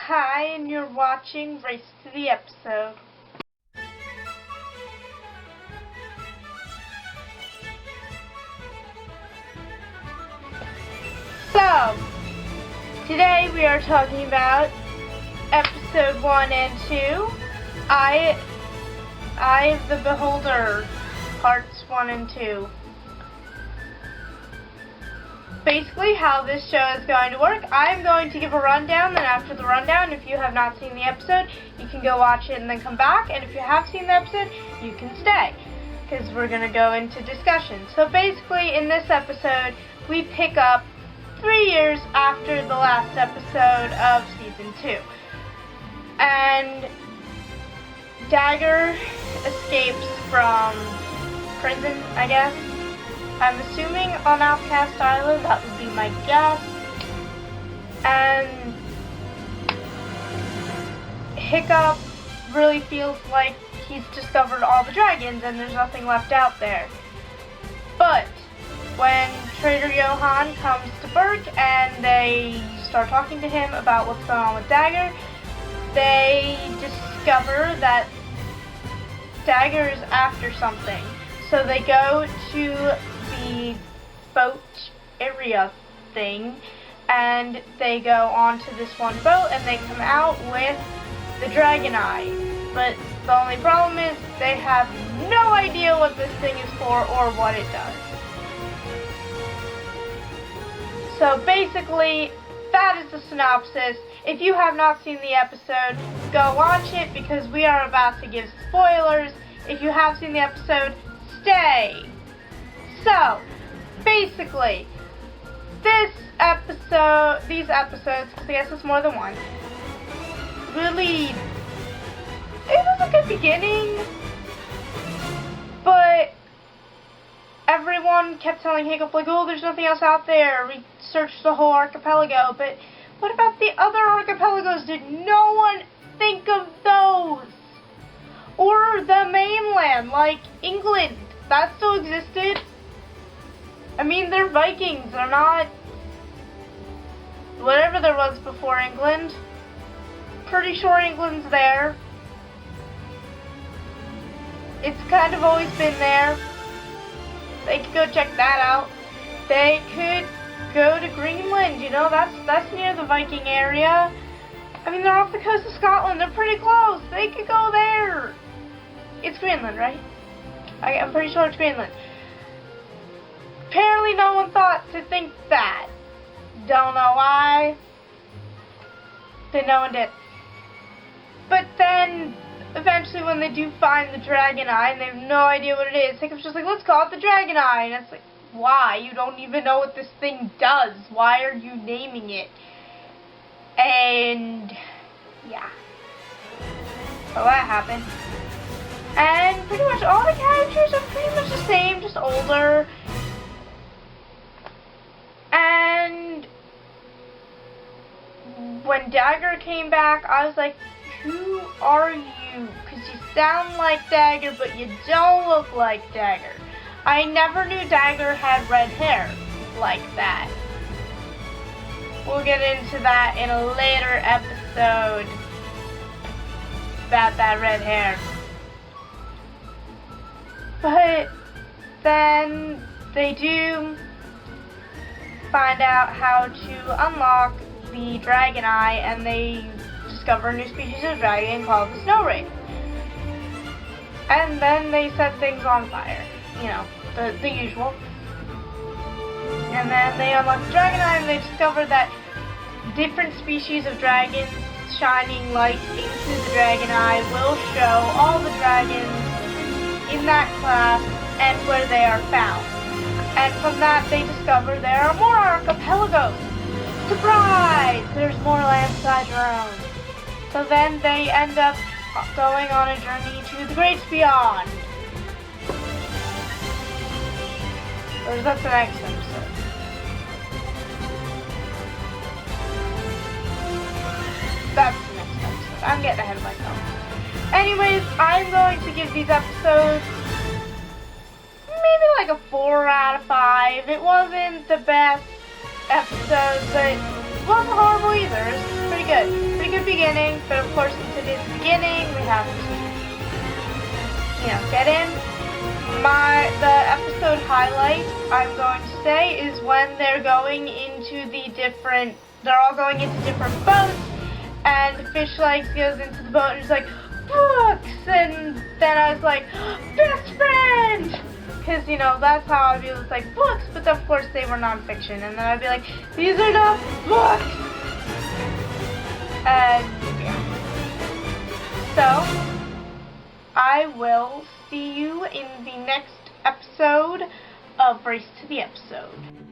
Hi, and you're watching Race to the Episode. So, today we are talking about Episode 1 and 2, Eye of the Beholder, Parts 1 and 2. Basically, how this show is going to work, I'm going to give a rundown, then after the rundown, if you have not seen the episode, you can go watch it and then come back, and if you have seen the episode, you can stay, because we're going to go into discussion. So basically, in this episode, we pick up 3 years after the last episode of Season 2. And Dagger escapes from prison, I guess. I'm assuming on Outcast Island, that would be my guess. And Hiccup really feels like he's discovered all the dragons and there's nothing left out there. But when Trader Johann comes to Burke and they start talking to him about what's going on with Dagger, they discover that Dagger is after something. So they go to the boat area thing, and they go onto this one boat, and they come out with the Dragon Eye. But the only problem is they have no idea what this thing is for or what it does. So basically, that is the synopsis. If you have not seen the episode, go watch it because we are about to give spoilers. If you have seen the episode, stay. So, basically, these episodes, because I guess it's more than one, really, it was a good beginning, but everyone kept telling Hiccup, like, oh, there's nothing else out there, we searched the whole archipelago, but what about the other archipelagos? Did no one think of those? Or the mainland, like England, that still existed. I mean, they're Vikings, they're not whatever there was before England. Pretty sure England's there. It's kind of always been there. They could go check that out. They could go to Greenland, you know, that's near the Viking area. I mean, they're off the coast of Scotland, they're pretty close. They could go there. It's Greenland, right? I'm pretty sure it's Greenland. Apparently no one thought to think that. Don't know why. But no one did. But then, eventually when they do find the Dragon Eye, and they have no idea what it is, Hiccup's just like, let's call it the Dragon Eye. And it's like, why? You don't even know what this thing does. Why are you naming it? And, yeah. So that happened. And pretty much all the characters are pretty much the same, just older. And when Dagger came back, I was like, who are you? Because you sound like Dagger, but you don't look like Dagger. I never knew Dagger had red hair like that. We'll get into that in a later episode about that red hair. But then they do find out how to unlock the Dragon Eye, and they discover a new species of dragon called the Snow Wraith. And then they set things on fire, you know, the usual. And then they unlock the Dragon Eye, and they discover that different species of dragons shining light into the Dragon Eye will show all the dragons in that class and where they are found. And from that they discover there are more archipelagos. Surprise! There's more landside realms. So then they end up going on a journey to the Great Beyond. Or is that the next episode? That's the next episode. I'm getting ahead of myself. Anyways, I'm going to give these episodes maybe like a 4 out of 5. It wasn't the best episode, but it wasn't horrible either. It was pretty good. Pretty good beginning, but of course since it is the beginning, we have to, get in. The episode highlight, I'm going to say, is when they're going into they're all going into different boats, and Fish Legs goes into the boat and is like, books, and then I was like, best friend! Because, that's how I feel, it's like books, but of course they were non-fiction, and then I'd be like, these are not books! And, yeah. So, I will see you in the next episode of Race to the Episode.